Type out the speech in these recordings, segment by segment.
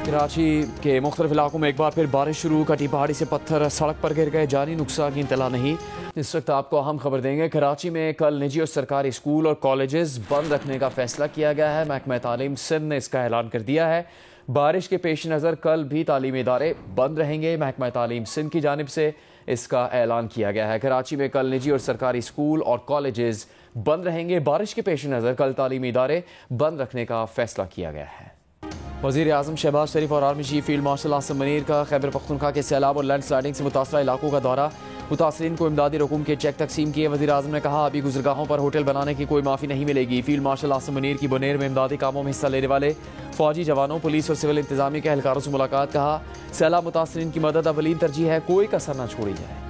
कराची के मुख्तलिफ इलाकों में एक बार फिर बारिश शुरू। कटी पहाड़ी से पत्थर सड़क पर गिर गए। जानी नुकसान की इतला नहीं। इस वक्त आपको अहम खबर देंगे। कराची में कल निजी और सरकारी स्कूल और कॉलेजेस बंद रखने का फैसला किया गया है। महकमा तालीम सिंध ने इसका ऐलान कर दिया है। बारिश के पेश नज़र कल भी तालीमी इदारे बंद रहेंगे। महकमा तालीम सिंध की जानिब से इसका ऐलान किया गया है। कराची में कल निजी और सरकारी स्कूल और कॉलेजेस बंद रहेंगे। बारिश के पेश नज़र कल तालीमी इदारे बंद रखने का फैसला किया गया है। वज़ीर आज़म शहबाज शरीफ और army chief field marshal Asim Munir का खैबर पख्तूनख्वा के सैलाब और लैंड स्लाइडिंग से मुतासरा इलाकों का दौरा। मुतासरीन को इमदादी रकूम के चेक तकसीम किए। वज़ीर आज़म ने कहा अभी गुज़रगाहों पर होटल बनाने की कोई माफ़ी नहीं मिलेगी। फील्ड मार्शल आसिम मुनीर की बुनेर में इमदादी कामों में हिस्सा लेने वाले फौजी जवानों, पुलिस और सिविल इंतजामी के एहलकारों से मुलाकात। कहा सैलाब मुतासरीन की मदद अवलीन तरजीह है, कोई कसर न छोड़ी जाए।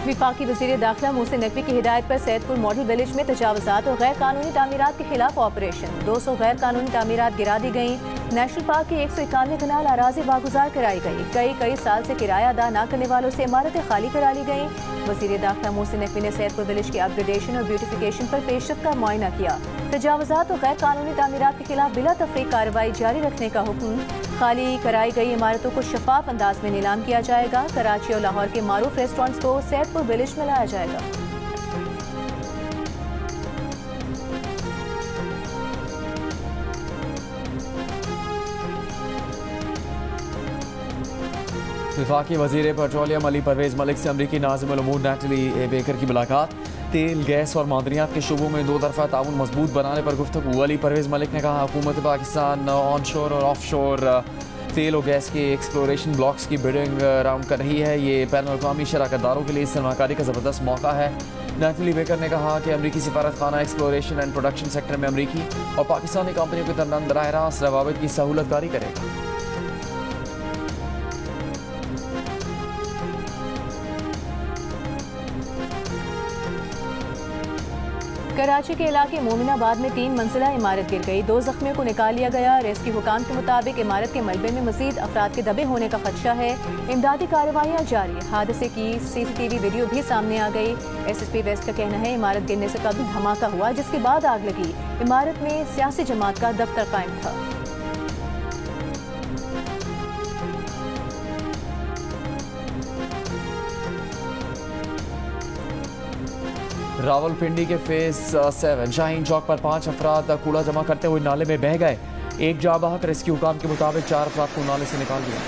विफाकी वज़ीर दाखिला मोहसिन नकवी की हिदायत पर सैदपुर मॉडल विलेज में तजावुज़ात और गैर कानूनी तामीरात के खिलाफ ऑपरेशन। 200 गैर कानूनी तामीरात गिरा दी गई। नेशनल पार्क की 191 कनाल अराजी वागुजार कराई गई। कई साल से किराया अदा न करने वालों से इमारतें खाली करा ली गई। वज़ीर दाखिला मोहसिन नकवी ने सैदपुर विलेज की अपग्रेडेशन और ब्यूटिफिकेशन पर पेशरफ्त का मुआयना किया। तजावुज़ात और गैर कानूनी तामीरात के खिलाफ बिला तफरीक कार्रवाई जारी रखने का हुक्म। खाली कराई गई इमारतों को शफाफ अंदाज में नीलाम किया जाएगा। कराची और लाहौर के मारूफ रेस्टोरेंट्स को सैदपुर विलेज में लाया जाएगा। विफाकी वज़ीर पेट्रोलियम अली परवेज़ मलिक से अमरीकी नाज़िम उल-उमूर नैटली बेकर की मुलाकात। तेल, गैस और मादनियात के शुबों में दो तरफ़ा ताउन मजबूत बनाने पर गुफ्तगू। अली परवेज़ मलिक ने कहा हुकूमत पाकिस्तान ऑन शोर और ऑफ शोर तेल और गैस के एक्सप्लोरेशन ब्लॉक्स की बिडिंग राउंड कर रही है। ये बैनुल अक़वामी शराकतदारों के लिए सरमाकारी का ज़बरदस्त मौका है। नैटली बेकर ने कहा कि अमरीकी सिफारत खाना एक्सप्लोरेशन एंड प्रोडक्शन सेक्टर में अमरीकी और पाकिस्तानी कंपनियों के दरमियान बराह रास्त रवाबित की सहूलत कारी करेगा। कराची के इलाके मोमिनाबाद में 3 मंजिला इमारत गिर गई। 2 जख्मियों को निकाल लिया गया। रेस्क्यू हुकाम के मुताबिक इमारत के मलबे में मजीद अफराद के दबे होने का खदशा है। इमदादी कार्रवाइयाँ जारी। हादसे की CCTV वीडियो भी सामने आ गई। SSP वेस्ट का कहना है इमारत गिरने से कभी धमाका हुआ, जिसके बाद आग लगी। इमारत में सियासी जमात का दफ्तर कायम था। रावलपिंडी के फेज 7 शाहीन चौक पर 5 अफराद कूड़ा जमा करते हुए नाले में बह गए। एक जाबाहक रेस्क्यू हुकाम के मुताबिक 4 अफराद को नाले से निकाल दिया।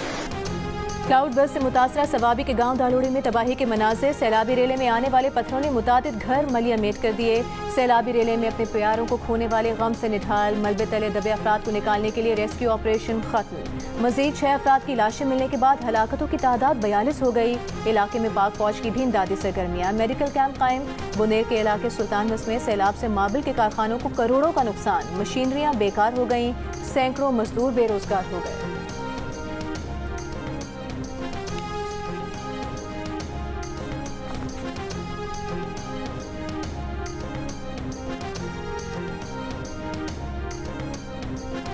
क्लाउड बस से मुतासरा सवाबी के गांव दालोड़ी में तबाही के मनाज़िर। सैलाबी रेले में आने वाले पत्थरों ने मुतादिद घर मलियामेट कर दिए। सैलाबी रेले में अपने प्यारों को खोने वाले गम से निढाल मलबे तले दबे अफराद को निकालने के लिए रेस्क्यू ऑपरेशन खत्म। मजीद 6 अफराद की लाशें मिलने के बाद हलाकतों की तादाद 42 हो गई। इलाके में पाक फौज की भी इमदादी सरगर्मियां। मेडिकल कैंप कायम। बुनेर के इलाके सुल्तानबस में सैलाब से मार्बल के कारखानों को करोड़ों का नुकसान। मशीनरियां बेकार हो गईं। सैकड़ों मजदूर बेरोजगार हो गए।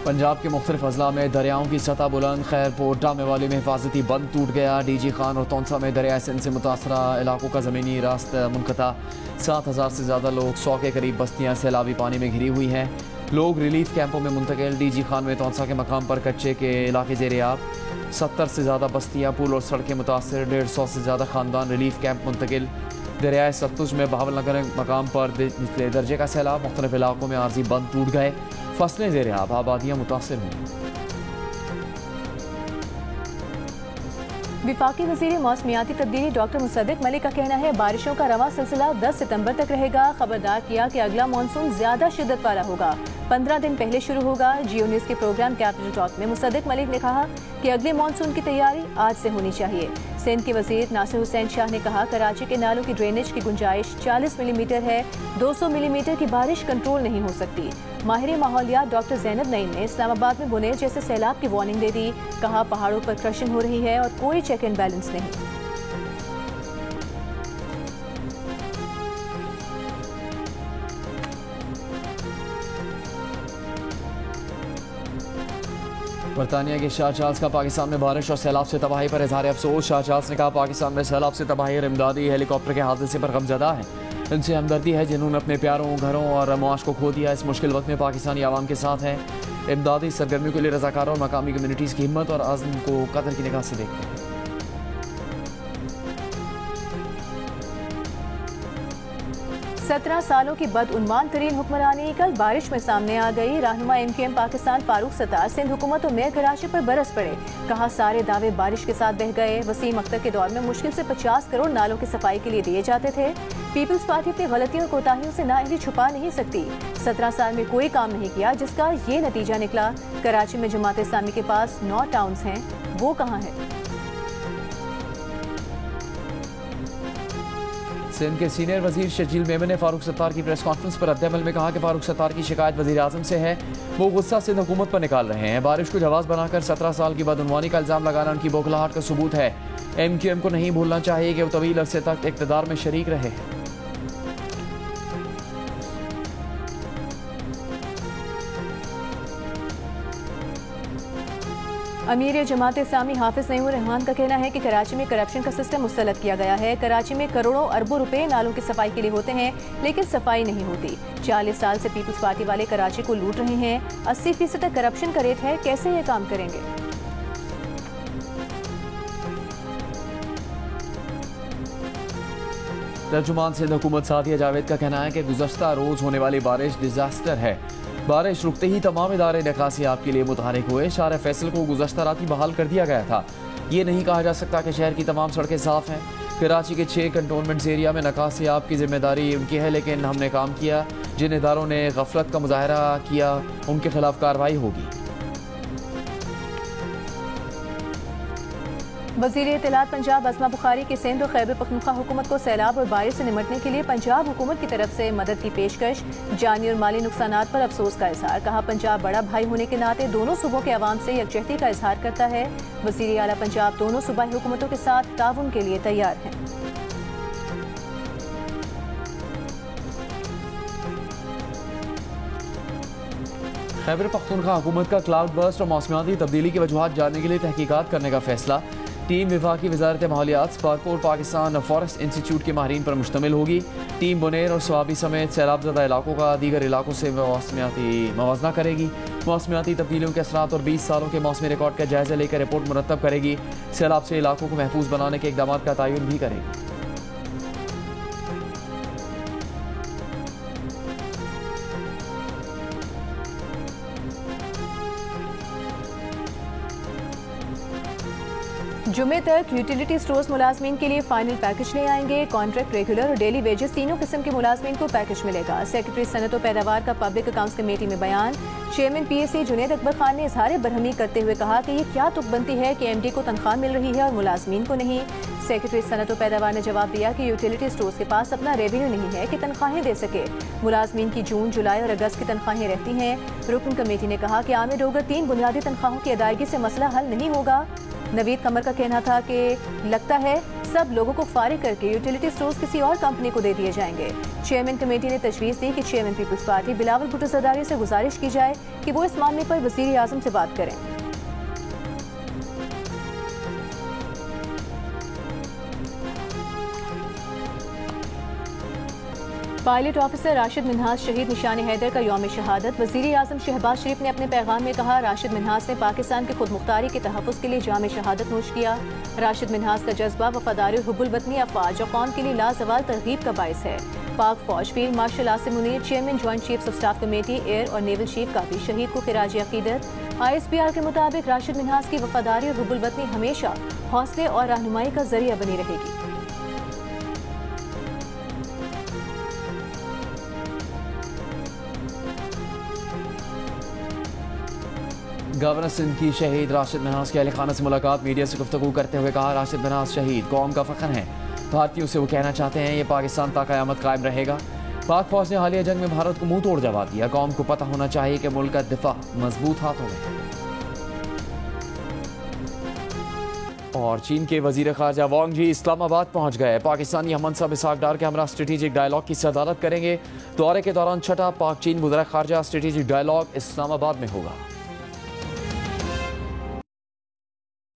पंजाब के मुख्तलिफ अजला में दरियाओं की सतह बुलंद। खैरपुर टामेवाली में हिफाजती बंद टूट गया। DG खान और तौंसा में दरिया सिंध से मुतासरा इलाकों का ज़मीनी रास्ता मुनक़ता। 7000 से ज़्यादा लोग, 100 के करीब बस्तियाँ सैलाबी पानी में घिरी हुई हैं। लोग रिलीफ कैंपों में मुंतकिल। DG खान में तौंसा के मकाम पर कच्चे के इलाके ज़ेर-ए-आब। 70 से ज़्यादा बस्तियाँ, पुल और सड़कें मुतासर। 150 से ज़्यादा ख़ानदान रिलीफ कैंप मुंतकिल। दरियाए सतलुज में बहावलनगर मकाम पर निचले दर्जे का सैलाब। मुख्तलिफ इलाकों में आर्जी बंद टूट गए। फसलें ज़ेर-ए-आब, आबादियाँ मुतासर हुई। विफाकी वज़ीर मौसमियाती तब्दीली डॉक्टर मुसद्दिक मलिक का कहना है बारिशों का रवां सिलसिला 10 सितंबर तक रहेगा। खबरदार किया कि अगला मानसून ज्यादा शिद्दत वाला होगा। 15 दिन पहले शुरू होगा। Geo News के प्रोग्राम कैपिटल टॉक में मुसद्दिक मलिक ने कहा कि अगले मानसून की तैयारी आज से होनी चाहिए। सिंध के वज़ीर नासिर हुसैन शाह ने कहा कराची के नालों की ड्रेनेज की गुंजाइश 40 मिलीमीटर है। 200 मिलीमीटर की बारिश कंट्रोल नहीं हो सकती। माहिर माहौलियात डॉक्टर ज़ैनब नईम ने इस्लामाबाद में बुनेर जैसे सैलाब की वार्निंग दे दी। कहा पहाड़ों पर क्रशिंग हो रही है और कोई चेक एंड बैलेंस नहीं। बरतानिया के शाह चार्ल्स का पाकिस्तान में बारिश और सैलाब से तबाही पर इजहार अफसोस। शाह चार्ल्स ने कहा पाकिस्तान में सैलाब से तबाही और इमदादी हेलीकॉप्टर के हादसे पर गमजदा है। इनसे हमदर्दी है जिन्होंने अपने प्यारों, घरों और मुआश को खो दिया। इस मुश्किल वक्त में पाकिस्तानी आवाम के साथ है। इमदादी सरगर्मियों के लिए रजाकारों और मकामी कम्यूनिटीज़ की हिम्मत और आज़म को कदर की निगाह से देखते हैं। 17 सालों की बदउन्मान तरीन हुक्मरानी कल बारिश में सामने आ गई। रहनुमा MQM पाकिस्तान फारूक सत्तार सिंध हुकूमत और मेयर कराची पर बरस पड़े। कहा सारे दावे बारिश के साथ बह गए। वसीम अख्तर के दौर में मुश्किल से 50 करोड़ नालों की सफाई के लिए दिए जाते थे। पीपल्स पार्टी अपनी गलतियों और कोताहियों से नाअहली छुपा नहीं सकती। 17 साल में कोई काम नहीं किया जिसका ये नतीजा निकला। कराची में जमात इस्लामी के पास 9 टाउन्स हैं, वो कहाँ है? सिंध के सीनियर वजीर शजील मेमन ने फारूक सत्तार की प्रेस कॉन्फ्रेंस पर रद्द-ए-अमल में कहा कि फारूक सत्तार की शिकायत वजीर आजम से है। वो गुस्सा सिंध हुकूमत पर निकाल रहे हैं। बारिश को जवाब बनाकर 17 साल की बदउनवानी का इल्जाम लगाना उनकी बौखलाहट का सबूत है। MQM को नहीं भूलना चाहिए कि वो तवील अरसे तक इक़्तिदार में शरीक रहे। अमीर जमात इस्लामी हाफिज नईमुर रहमान का कहना है कि कराची में करप्शन का सिस्टम मुस्तलद किया गया है। कराची में करोड़ों अरबों रुपए नालों की सफाई के लिए होते हैं लेकिन सफाई नहीं होती। 40 साल से पीपल्स पार्टी वाले कराची को लूट रहे हैं। 80% तक करप्शन का रेट है, कैसे ये काम करेंगे? तर्जुमान सिंध हुकूमत सादिया जावेद का कहना है कि गुज़श्ता रोज होने वाली बारिश डिजास्टर है। बारिश रुकते ही तमाम इदारे निकासियाब के लिए मुतहरिक हुए। शार फैसल को गुज़श्ता रात ही बहाल कर दिया गया था। ये नहीं कहा जा सकता कि शहर की तमाम सड़कें साफ हैं। कराची के 6 कंटोनमेंट एरिया में निकासियाब की जिम्मेदारी उनकी है, लेकिन हमने काम किया। जिन इदारों ने गफलत का मुजाहरा किया उनके खिलाफ कार्रवाई होगी। वज़ीर इत्तलात पंजाब अस्मा बुखारी की सिंध और खैबर पख्तूनख्वा हुकूमत को सैलाब और बारिश से निमटने के लिए पंजाब हुकूमत की तरफ से मदद की पेशकश। जानी और माली नुकसानात पर अफसोस का इजहार। कहा पंजाब बड़ा भाई होने के नाते दोनों सूबों के अवाम से यकजहती का इजहार करता है। वज़ीर आला पंजाब दोनों सूबाई हुकूमतों के साथ ताउन के लिए तैयार हैं। खैबर पख्तूनख्वा हुकूमत का क्लाउड बर्स्ट और मौसमियाती तब्दीली की वजूहात जानने के लिए तहकीकात करने का फैसला। टीम विफाकी वजारत माहौलियात, स्पार्को और पाकिस्तान फॉरेस्ट इंस्टीट्यूट के माहिरीन पर मुश्तमिल होगी। टीम बुनेर और स्वाबी समेत सैलाबज़दा इलाकों का दीगर इलाकों से मौसमियाती मवाजना करेगी। मौसमियाती तब्दीलियों के असरात और 20 सालों के मौसमी रिकॉर्ड का जायजा लेकर रिपोर्ट मुरतब करेगी। सैलाब से इलाकों को महफूज बनाने के इक़दाम का तयन भी करेगी। जुमे तक यूटिलिटी स्टोर्स मुलाजमीन के लिए फाइनल पैकेज ले आएंगे। कॉन्ट्रैक्ट, रेगुलर और डेली वेजेस तीनों किस्म के मुलाजमीन को पैकेज मिलेगा। सेक्रेटरी सनत और पैदावार का पब्लिक अकाउंट्स कमेटी में बयान। चेयरमैन PAC जुनैद अकबर खान ने इजहार बरहमी करते हुए कहा कि ये क्या तुकबंदी है कि MD को तनख्वाह मिल रही है और मुलाजमीन को नहीं। सेक्रेटरी सनत और पैदावार ने जवाब दिया कि यूटिलिटी स्टोर्स के पास अपना रेवेन्यू नहीं है कि तनख्वाहें दे सके। मुलाजमीन की जून, जुलाई और अगस्त की तनख्वाहें रहती हैं। रुकन कमेटी ने कहा कि आमिर डोगर 3 बुनियादी तनख्वाहों की अदायगी से मसला हल नहीं होगा। नवीद कमर का कहना था कि लगता है सब लोगों को फारिग करके यूटिलिटी स्टोर्स किसी और कंपनी को दे दिए जाएंगे। चेयरमैन कमेटी ने तजवीज़ दी कि चेयरमैन पीपल्स पार्टी बिलावल भुट्टो ज़रदारी से गुजारिश की जाए कि वो इस मामले पर वज़ीर आज़म से बात करें। पायलट ऑफिसर राशिद मिन्हास शहीद निशान हैदर का यौम शहादत। वज़ीर आज़म शहबाज शरीफ ने अपने पैगाम में कहा राशिद मिन्हास ने पाकिस्तान की खुद मुख्तारी के तहफ़्फ़ुज़ के लिए जाम शहादत नोश किया। राशिद मिन्हास का जज्बा वफादारी और हुब्बुल वतनी अफ़वाज और कौम के लिए लाजवाल तरगीब का बाइस है। पाक फौज field marshal Asim Munir, chairman joint chiefs of staff committee air और नेवल चीफ का भी शहीद को खिराज अकीदत। ISPR के मुताबिक राशिद मिन्हास की वफादारी और हुब्बुल वतनी हमेशा हौसले और रहनुमाई का जरिया बनी रहेगी। गवर्नर सिंध की शहीद राशिद मिन्हास की अहले खाना से मुलाकात। मीडिया से गुफ्तगू करते हुए कहा राशिद मिन्हास शहीद कौम का फ़ख्र हैं। भारतीयों से वो कहना चाहते हैं ये पाकिस्तान ता क़यामत कायम रहेगा। पाक फौज ने हालिया जंग में भारत को मुंह तोड़ जवाब दिया। कौम को पता होना चाहिए कि मुल्क का दिफा मजबूत हाथों में। और चीन के वजीर खारजा वांग जी इस्लामाबाद पहुंच गए। पाकिस्तानी हमनसब इसहाक डार के हमरा स्ट्रेटेजिक डायलॉग की सदारत करेंगे। दौरे के दौरान छठा पाक चीन वज़ीर खारजा स्ट्रेटेजिक डायलॉग इस्लामाबाद में होगा।